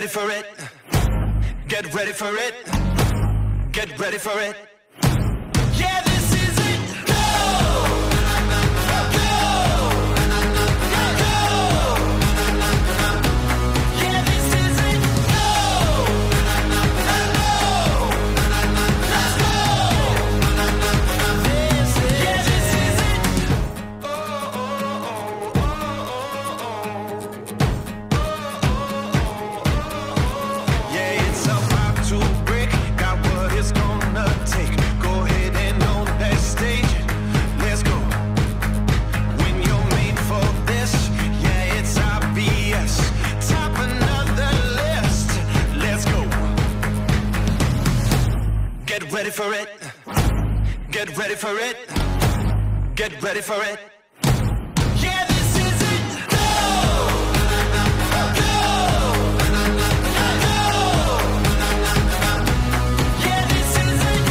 ready for it. Get ready for it. Get ready for it. Yeah, this is it. Go! Go! Go! Yeah, this is it. Go! Go! Let's go! This is it. Yeah, this is it. Yeah, it's about to break. Got what it's gonna take. Go ahead and own that stage. Let's go. When you're made for this, yeah, it's obvious. Top another list. Let's go. Get ready for it. Get ready for it. Get ready for it. Yeah, this is it. Go! Go! Go! Yeah, this is it.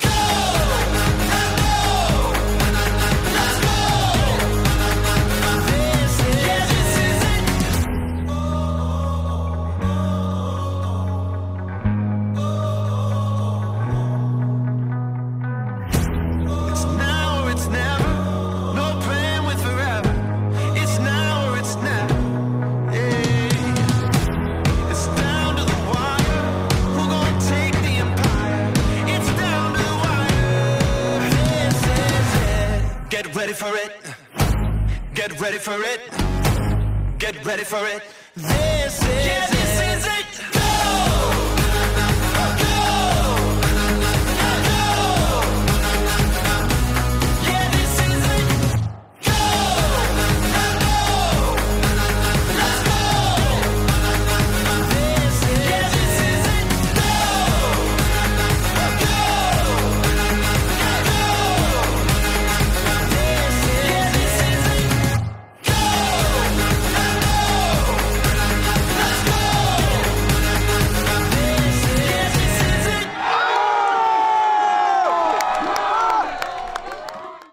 Go! Go! Let's go! This is yeah, this is it. It's now or it's never. No plan with forever. It's now or it's never. Yeah. It's down to the wire. Who gonna take the empire? It's down to the wire. This is it. Get ready for it. Get ready for it. Get ready for it. This is